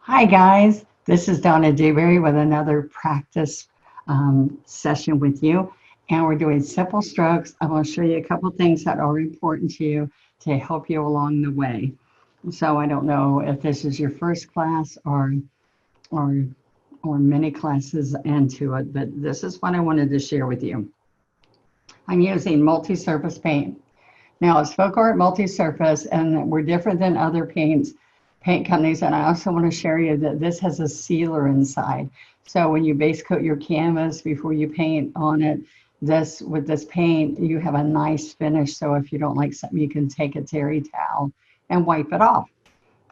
Hi guys, this is Donna Dewberry with another practice session with you, and we're doing simple strokes. I'm going to show you a couple things that are important to you to help you along the way. So I don't know if this is your first class or or many classes into it, but this is what I wanted to share with you. I'm using multi-surface paint. Now it's FolkArt multi-surface, and we're different than other paint companies. And I also want to share you that this has a sealer inside. So when you base coat your canvas before you paint on it, with this paint, you have a nice finish. So if you don't like something, you can take a terry towel and wipe it off.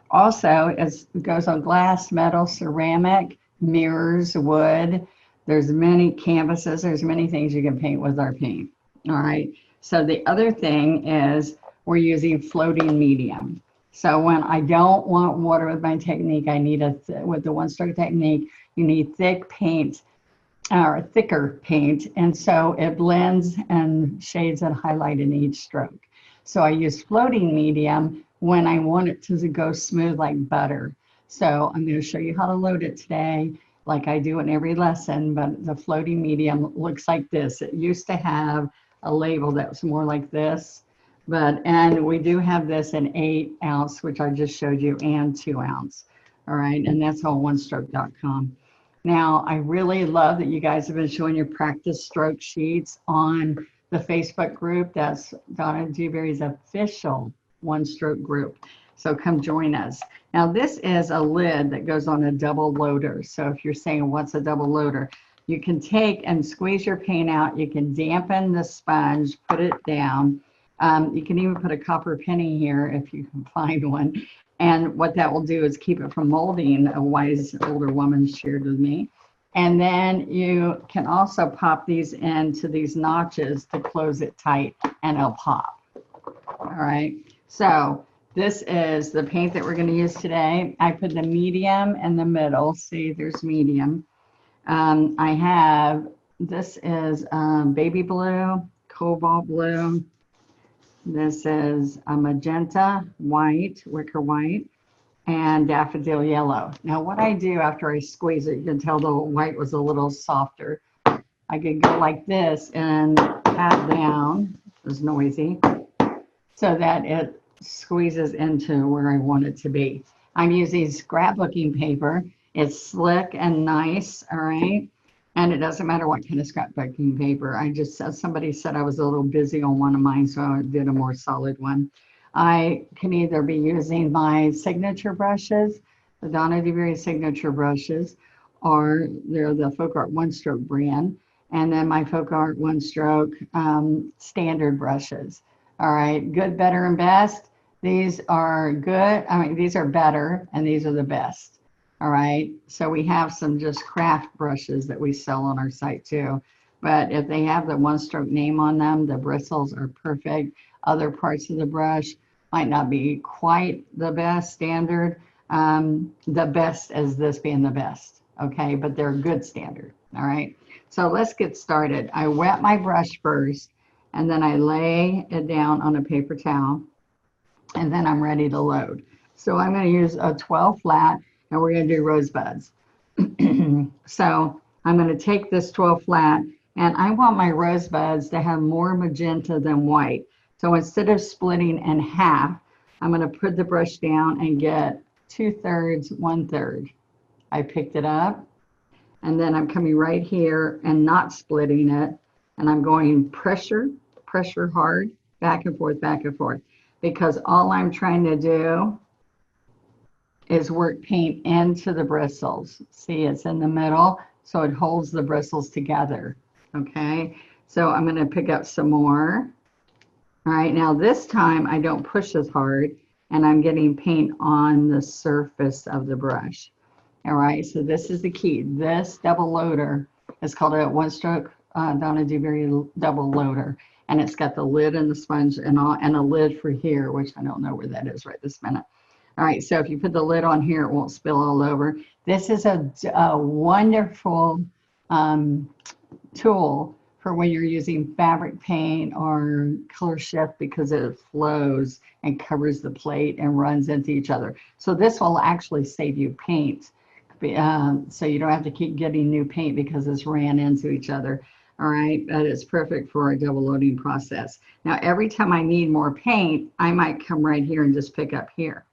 Also, it goes on glass, metal, ceramic, mirrors, wood. There's many canvases. There's many things you can paint with our paint. All right. So the other thing is we're using floating medium. So when I don't want water with my technique, I need with the one stroke technique, you need thick paint or thicker paint. And so it blends and shades and highlight in each stroke. So I use floating medium when I want it to go smooth like butter. So I'm going to show you how to load it today, like I do in every lesson, but the floating medium looks like this. It used to have a label that was more like this, and we do have this in 8-ounce, which I just showed you, and 2-ounce. All right, and that's on onestroke.com. Now, I really love that you guys have been showing your practice stroke sheets on the Facebook group. That's Donna Dewberry's official one stroke group. So come join us. Now, this is a lid that goes on a double loader. So if you're saying, what's a double loader? You can take and squeeze your paint out. You can dampen the sponge, put it down. You can even put a copper penny here if you can find one. And what that will do is keep it from molding, a wise older woman shared with me. And then you can also pop these into these notches to close it tight, and it'll pop. All right. So this is the paint that we're going to use today. I put the medium in the middle. See, there's medium. This is baby blue, cobalt blue. This is a magenta, white, wicker white, and daffodil yellow. Now what I do after I squeeze it, you can tell the white was a little softer. I could go like this and pat down, it was noisy, so that it squeezes into where I want it to be. I'm using scrapbooking paper. It's slick and nice, all right? And it doesn't matter what kind of scrapbooking paper. Somebody said I was a little busy on one of mine, so I did a more solid one. I can either be using my signature brushes, the Donna Dewberry signature brushes, or they're the FolkArt One Stroke brand, and then my FolkArt One Stroke standard brushes. All right, good, better, and best. These are good. These are better, and these are the best. All right, so we have some just craft brushes that we sell on our site too. But if they have the one stroke name on them, the bristles are perfect. Other parts of the brush might not be quite the best standard. The best as this being the best, okay? But they're good standard, all right? So let's get started. I wet my brush first, and then I lay it down on a paper towel, and then I'm ready to load. So I'm going to use a 12 flat, and we're going to do rosebuds. So I'm going to take this 12 flat, and I want my rosebuds to have more magenta than white. So instead of splitting in half, I'm going to put the brush down and get 2/3, 1/3. I picked it up, and then I'm coming right here and not splitting it, and I'm going pressure hard, back and forth, because all I'm trying to do is work paint into the bristles. See, it's in the middle, so it holds the bristles together, okay? So I'm going to pick up some more. All right, now this time I don't push as hard, and I'm getting paint on the surface of the brush. All right, so this is the key. This double loader is called a one stroke Donna Dewberry double loader, and it's got the lid and the sponge and a lid for here, which I don't know where that is right this minute. All right, so if you put the lid on here, it won't spill all over. This is a wonderful tool for when you're using fabric paint or color shift because it flows and covers the plate and runs into each other. So this will actually save you paint. So you don't have to keep getting new paint because it's ran into each other. All right, but it's perfect for a double loading process. Now, every time I need more paint, I might come right here and just pick up here.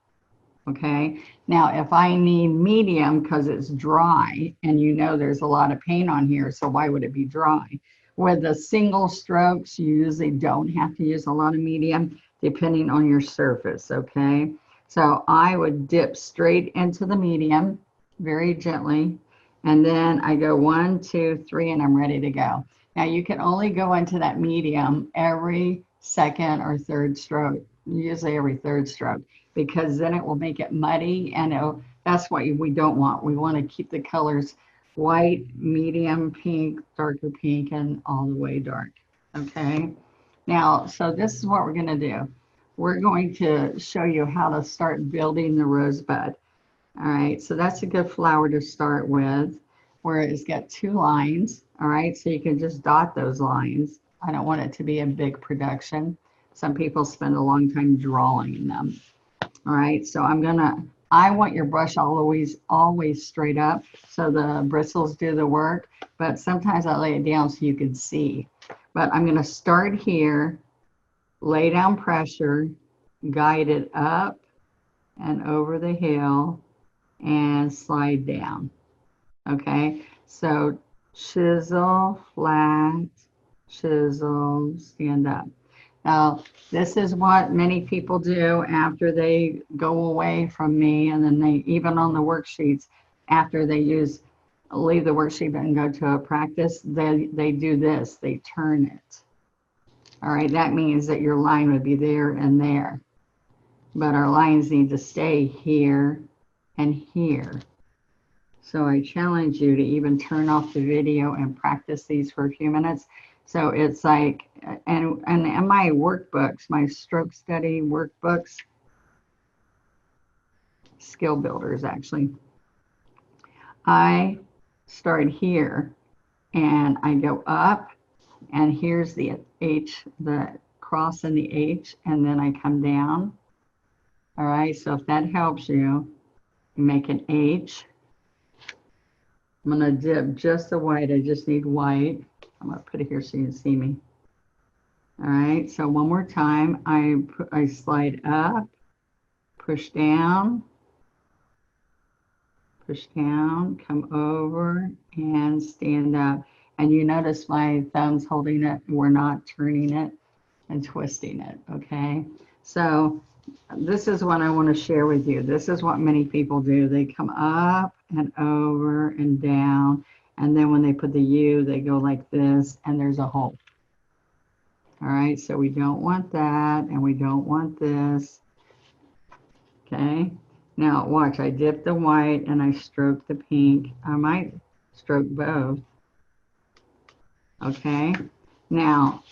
Okay, now if I need medium because it's dry and you know there's a lot of paint on here, so why would it be dry? With the single strokes, you usually don't have to use a lot of medium depending on your surface, okay? So I would dip straight into the medium very gently, and then I go 1, 2, 3, and I'm ready to go. Now you can only go into that medium every second or third stroke, usually every third stroke, because then it will make it muddy, and that's what we don't want. We want to keep the colors white, medium pink, darker pink, and all the way dark. Okay. Now, so this is what we're going to do. We're going to show you how to start building the rosebud. All right. So that's a good flower to start with, where it's got 2 lines. All right. So you can just dot those lines. I don't want it to be a big production. Some people spend a long time drawing them. All right. So I want your brush always straight up so the bristles do the work, but sometimes I lay it down so you can see. But I'm going to start here, lay down pressure, guide it up and over the hill and slide down. Okay, so chisel, flat, chisel, stand up. Now, this is what many people do after they go away from me, and then they, even on the worksheets, after they leave the worksheet and go to a practice, they do this, they turn it. All right, that means that your line would be there and there. But our lines need to stay here and here. So I challenge you to even turn off the video and practice these for a few minutes. So it's like, and my workbooks, my stroke study workbooks, skill builders actually, I start here and I go up, and here's the H, the cross and the H, and then I come down. All right, so if that helps you, you make an H. I'm gonna dip just the white, I just need white. I'm gonna put it here so you can see me. All right, so one more time, I slide up, push down, come over and stand up. And you notice my thumb's holding it, we're not turning it and twisting it, okay? So this is what I want to share with you. This is what many people do. They come up and over and down, and then when they put the U, they go like this, and there's a hole. All right, so we don't want that, and we don't want this. Okay, now watch, I dip the white and I stroke the pink. I might stroke both. Okay, now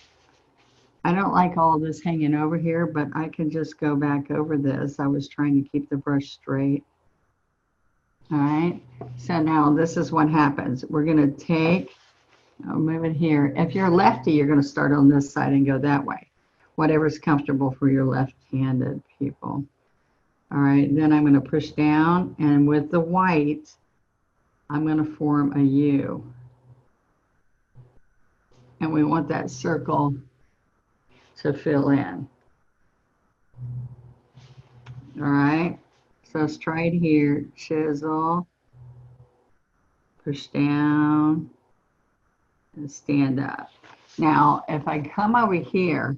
I don't like all of this hanging over here, but I can just go back over this. I was trying to keep the brush straight. All right, so now this is what happens. We're gonna take, I'll move it here. If you're lefty, you're gonna start on this side and go that way. Whatever's comfortable for your left-handed people. All right, then I'm gonna push down, and with the white, I'm gonna form a U. And we want that circle to fill in. All right, so let's try it here. Chisel, push down, and stand up. Now, if I come over here,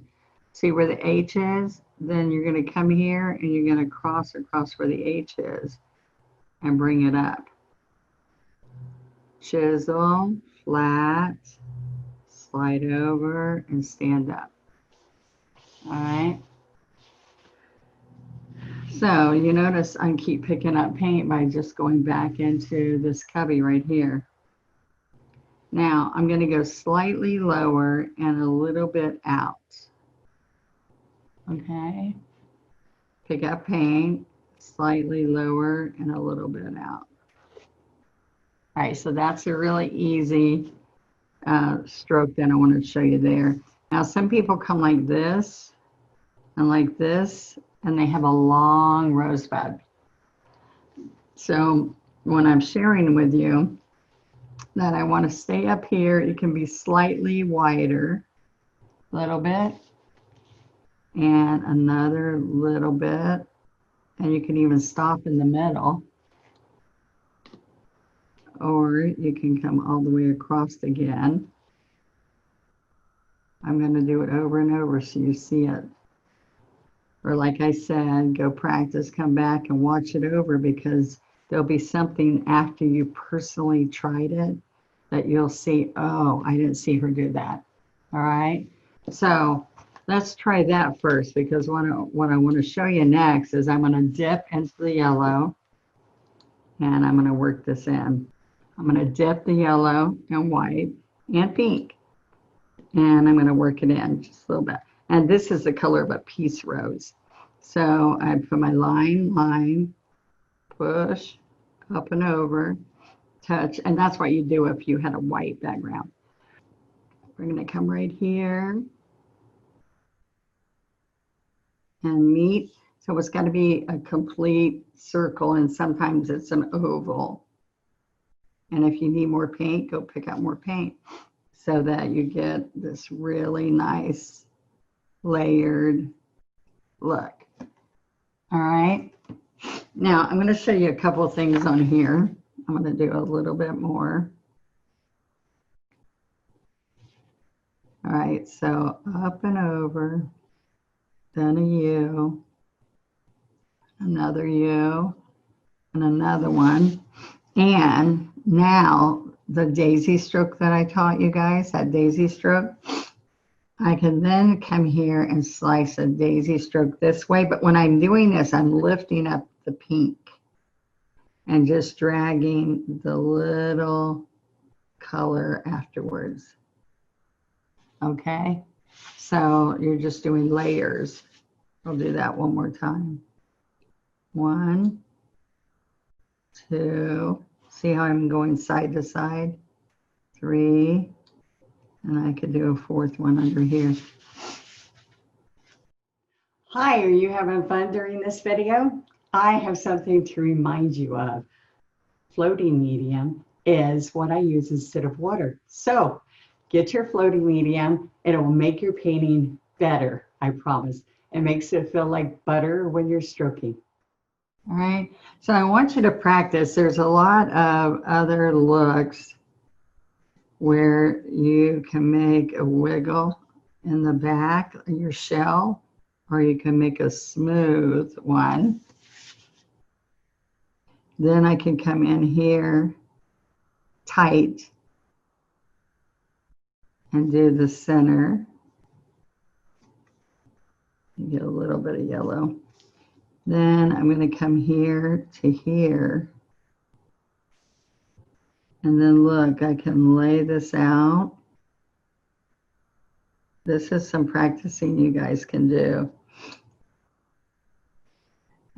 see where the H is? Then you're going to come here and you're going to cross across where the H is and bring it up. Chisel, flat, slide over, and stand up. All right. So you notice I keep picking up paint by just going back into this cubby right here. Now I'm going to go slightly lower and a little bit out. Okay. Pick up paint, slightly lower and a little bit out. All right, so that's a really easy stroke that I want to show you there. Now, some people come like this, and they have a long rosebud. So when I'm sharing with you that I want to stay up here, it can be slightly wider, a little bit, and another little bit, and you can even stop in the middle, or you can come all the way across again. I'm going to do it over and over so you see it. Or like I said, go practice, come back and watch it over, because there'll be something after you personally tried it that you'll see, oh, I didn't see her do that. All right. So let's try that first, because what I want to show you next is I'm going to dip into the yellow and I'm going to work this in. I'm going to dip the yellow and white and pink, and I'm going to work it in just a little bit. And this is the color of a peace rose. So I put my line, push, up and over, touch, and that's what you do if you had a white background. We're going to come right here and meet. So it's got to be a complete circle, and sometimes it's an oval. And if you need more paint, go pick up more paint so that you get this really nice layered look. All right. Now I'm going to show you a couple of things on here. I'm going to do a little bit more. All right. So up and over, then a U, another U, and another one. And now the daisy stroke that I taught you guys, that daisy stroke, I can then come here and slice a daisy stroke this way. But when I'm doing this, I'm lifting up the pink and just dragging the little color afterwards. Okay, so you're just doing layers. I'll do that one more time. 1, 2, see how I'm going side to side? 3, and I could do a 4th one under here. Hi, are you having fun during this video? I have something to remind you of. Floating medium is what I use instead of water. So get your floating medium. It will make your painting better, I promise. It makes it feel like butter when you're stroking. All right, so I want you to practice. There's a lot of other looks where you can make a wiggle in the back of your shell, or you can make a smooth one. Then I can come in here tight and do the center. You get a little bit of yellow. Then I'm going to come here to here. And then look, I can lay this out. This is some practicing you guys can do.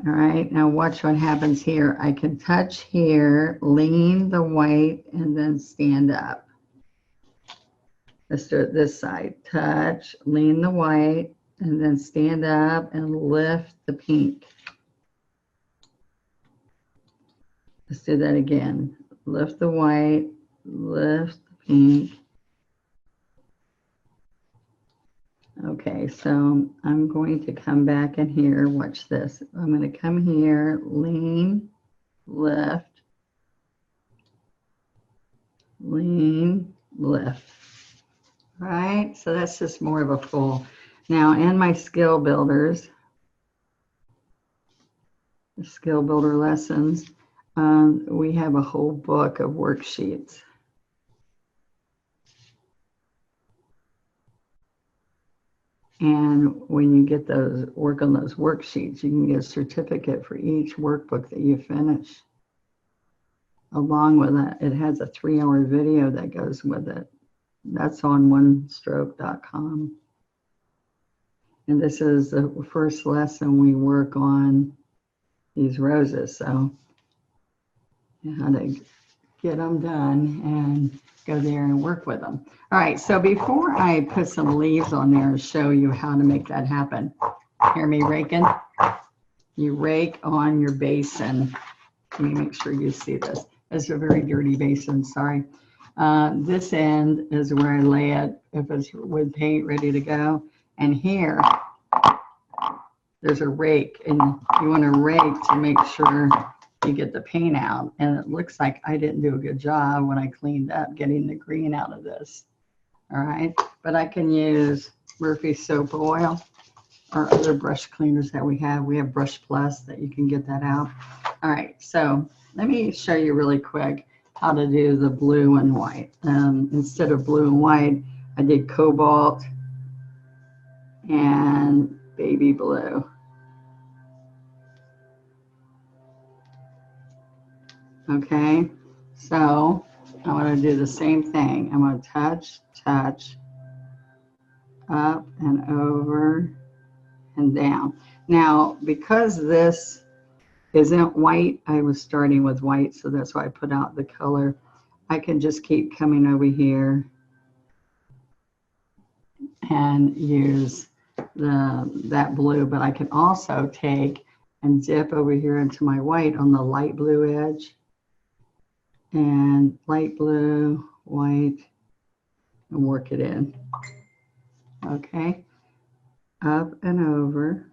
All right, now watch what happens here. I can touch here, lean the white, and then stand up. Let's do it this side. Touch, lean the white, and then stand up and lift the pink. Let's do that again. Lift the white, lift the pink. Okay, so I'm going to come back in here. Watch this. I'm going to come here, lean, lift, lean, lift. All right, so that's just more of a full. Now in my skill builders, the skill builder lessons, we have a whole book of worksheets. And when you get those, work on those worksheets, you can get a certificate for each workbook that you finish. Along with that, it has a 3-hour video that goes with it. That's on onestroke.com. And this is the first lesson we work on these roses. So how to get them done. And go there and work with them. All right, so before I put some leaves on there and show you how to make that happen, hear me raking? You rake on your basin. Let me make sure you see this. It's a very dirty basin, sorry. This end is where I lay it if it's with paint ready to go. And here, there's a rake, and you want to rake to make sure you get the paint out. And it looks like I didn't do a good job when I cleaned up getting the green out of this. All right, but I can use Murphy soap oil or other brush cleaners that we have. We have Brush Plus that you can get that out. All right, so let me show you really quick how to do the blue and white. Instead of blue and white, I did cobalt and baby blue. Okay, so I'm going to do the same thing. I'm going to touch, touch, up and over and down. Now, because this isn't white, I was starting with white, so that's why I put out the color. I can just keep coming over here and use that blue, but I can also take and dip over here into my white on the light blue edge. And light blue, white, and work it in. Okay, up and over.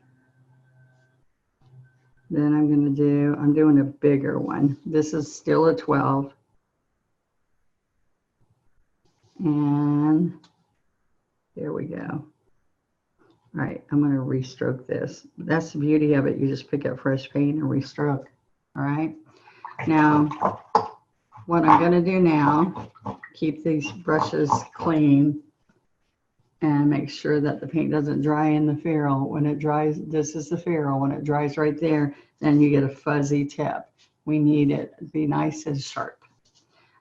Then I'm doing a bigger one. This is still a 12. And there we go. All right, I'm going to restroke this. That's the beauty of it. You just pick up fresh paint and restroke. All right. Now, what I'm going to do now, keep these brushes clean and make sure that the paint doesn't dry in the ferrule. When it dries, this is the ferrule. When it dries right there, then you get a fuzzy tip. We need it to be nice and sharp.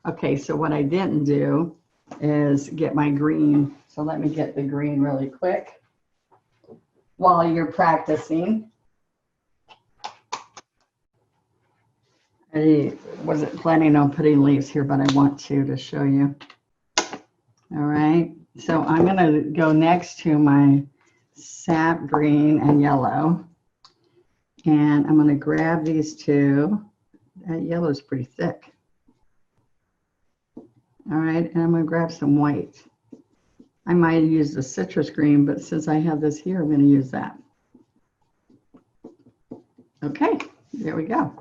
Okay, so what I didn't do is get my green. So let me get the green really quick while you're practicing. I wasn't planning on putting leaves here, but I want to show you. All right, so I'm going to go next to my sap green and yellow, and I'm going to grab these two. That yellow is pretty thick. All right, and I'm going to grab some white. I might use the citrus green, but since I have this here, I'm going to use that. Okay, there we go.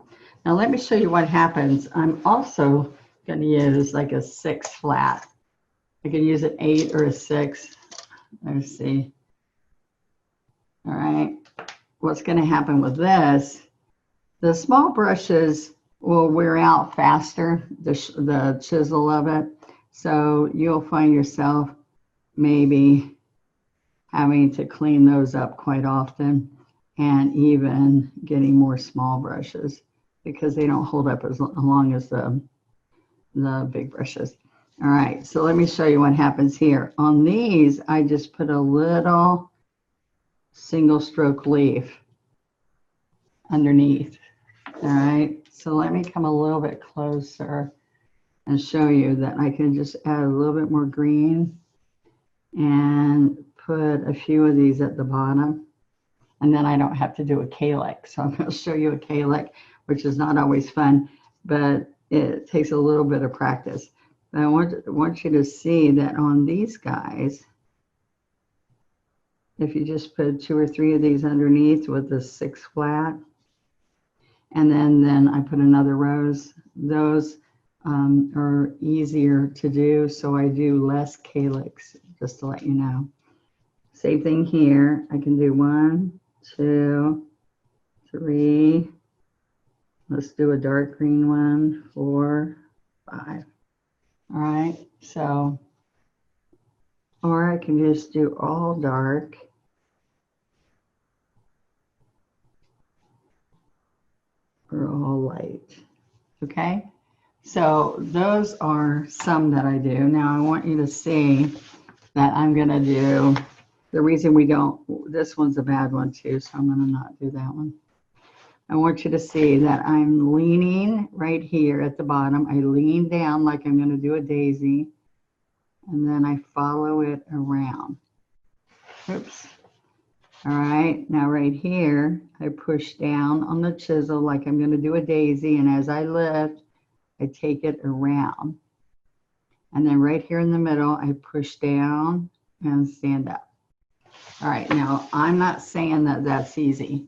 Now let me show you what happens. I'm also going to use like a 6 flat. I can use an 8 or a 6. Let's see. All right. What's going to happen with this, the small brushes will wear out faster, the chisel of it. So you'll find yourself maybe having to clean those up quite often and even getting more small brushes, because they don't hold up as long as the big brushes. All right, so let me show you what happens here. On these, I just put a little single stroke leaf underneath. All right, so let me come a little bit closer and show you that I can just add a little bit more green and put a few of these at the bottom. And then I don't have to do a calyx. So I'm going to show you a calyx, which is not always fun, but it takes a little bit of practice. But I want you to see that on these guys, if you just put 2 or 3 of these underneath with the 6 flat, and then I put another rose, those are easier to do, so I do less calyx, just to let you know. Same thing here. I can do 1, 2, 3. Let's do a dark green one, 4, 5. All right, so, or I can just do all dark. Or all light. Okay, so those are some that I do. Now I want you to see that I'm going to do, the reason we don't, this one's a bad one too, so I'm going to not do that one. I want you to see that I'm leaning right here at the bottom. I lean down like I'm going to do a daisy, and then I follow it around. Oops. All right, now right here, I push down on the chisel like I'm going to do a daisy, and as I lift, I take it around. And then right here in the middle, I push down and stand up. All right, now I'm not saying that that's easy.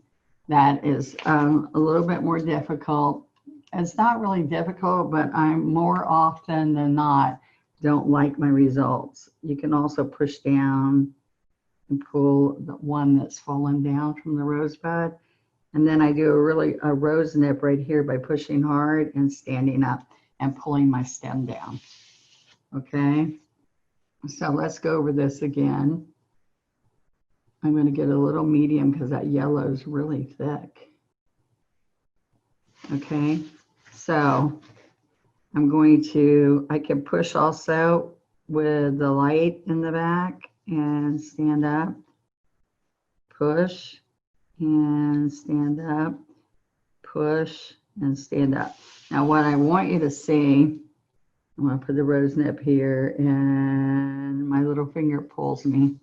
That is a little bit more difficult. It's not really difficult, but I'm more often than not don't like my results. You can also push down and pull the one that's fallen down from the rosebud. And then I do a rose nip right here by pushing hard and standing up and pulling my stem down. Okay, so let's go over this again. I'm going to get a little medium because that yellow is really thick. Okay, so I'm going to, I can push also with the light in the back and stand up, push and stand up, push and stand up. Now what I want you to see, I'm going to put the rose nip here, and my little finger pulls me.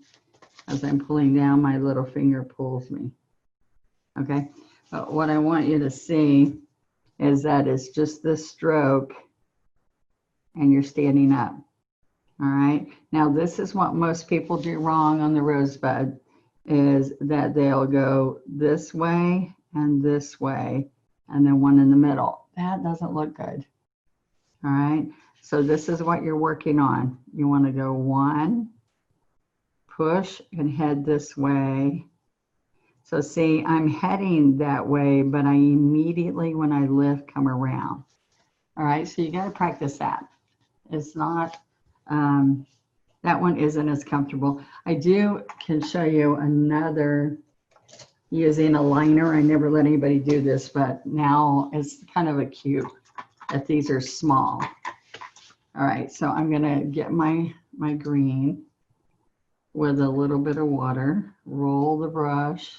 As I'm pulling down, my little finger pulls me. Okay, but what I want you to see is that it's just this stroke and you're standing up. All right, now this is what most people do wrong on the rosebud, is that they'll go this way and then one in the middle. That doesn't look good. All right, so this is what you're working on. You want to go one, push and head this way. So see, I'm heading that way, but I immediately, when I lift, come around. All right, so you got to practice that. It's not, that one isn't as comfortable. I can show you another using a liner. I never let anybody do this, but now it's kind of a cute that these are small. All right, so I'm gonna get my green with a little bit of water, roll the brush,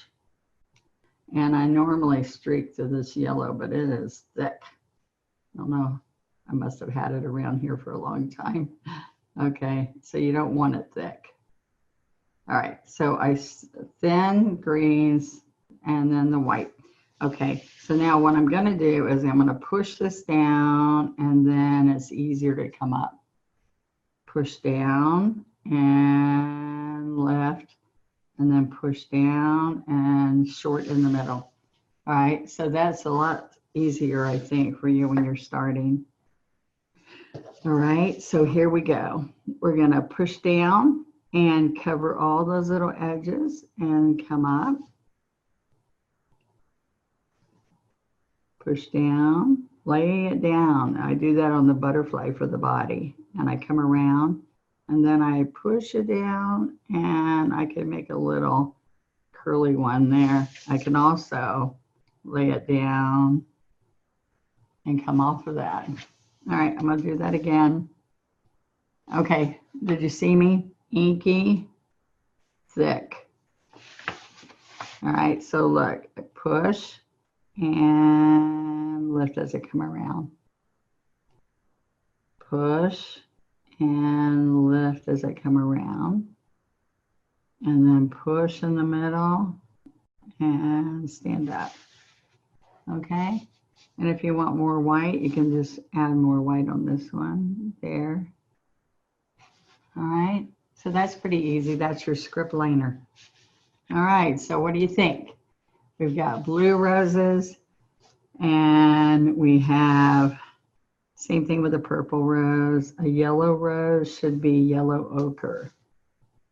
and I normally streak through this yellow, but it is thick. I don't know, I must have had it around here for a long time. Okay, so you don't want it thick. All right, so I thin greens and then the white. Okay, so now what I'm gonna do is I'm gonna push this down, and then it's easier to come up. Push down and left, and then push down and short in the middle. All right, so that's a lot easier, I think, for you when you're starting. All right, so here we go. We're gonna push down and cover all those little edges and come up. Push down, lay it down. I do that on the butterfly for the body, and I come around, and then I push it down, and I can make a little curly one there. I can also lay it down and come off of that. All right, I'm gonna do that again. Okay, did you see me? Inky, thick. All right, so look, I push and lift as I come around. Push and lift as I come around. And then push in the middle and stand up. Okay? And if you want more white, you can just add more white on this one. There. All right? So that's pretty easy. That's your script liner. All right, so what do you think? We've got blue roses, and we have same thing with a purple rose. A yellow rose should be yellow ochre.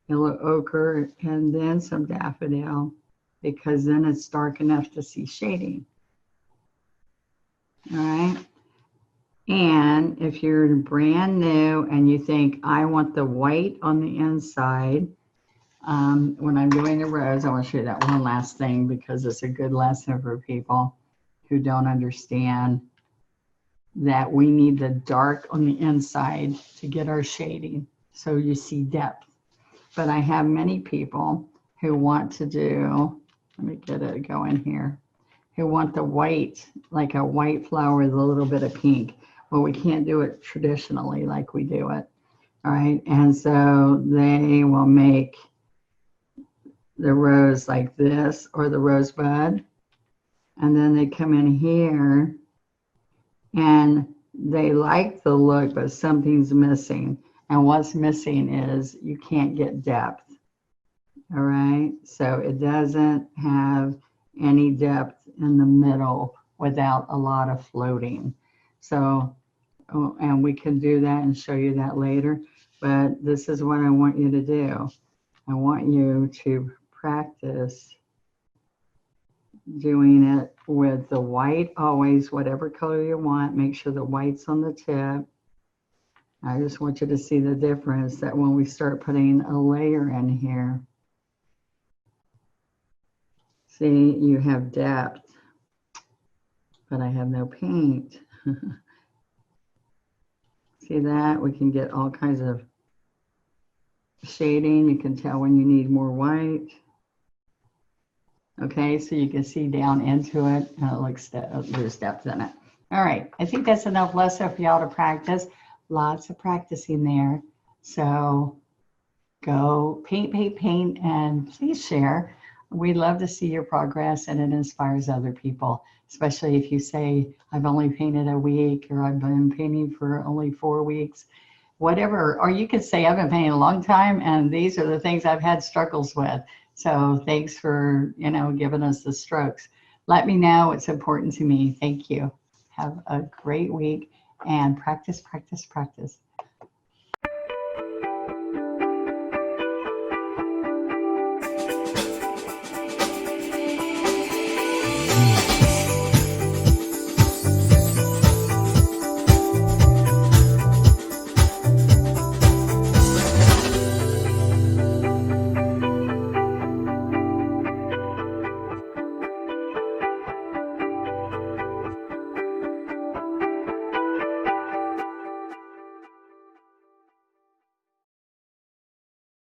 Yellow ochre, and then some daffodil, because then it's dark enough to see shading. All right. And if you're brand new and you think, I want the white on the inside, when I'm doing a rose, I want to show you that one last thing because it's a good lesson for people who don't understand that we need the dark on the inside to get our shading so you see depth. But I have many people who want to do, let me get it going here, who want the white, like a white flower with a little bit of pink. Well, we can't do it traditionally like we do it. All right, and so they will make the rose like this, or the rosebud, and then they come in here and they like the look, but something's missing. And what's missing is you can't get depth. All right, so it doesn't have any depth in the middle without a lot of floating. So, oh, and we can do that and show you that later, but this is what I want you to do. I want you to practice doing it with the white always, whatever color you want. Make sure the white's on the tip. I just want you to see the difference that when we start putting a layer in here, see, you have depth, but I have no paint. See that? We can get all kinds of shading. You can tell when you need more white. Okay, so you can see down into it, and it looks, there's depth in it. All right, I think that's enough lesson for y'all to practice. Lots of practicing there. So go paint, paint, paint, and please share. We'd love to see your progress, and it inspires other people, especially if you say, I've only painted a week, or I've been painting for only 4 weeks, whatever. Or you could say, I've been painting a long time, and these are the things I've had struggles with. So thanks for, giving us the strokes. Let me know what's important to me. Thank you. Have a great week, and practice, practice, practice.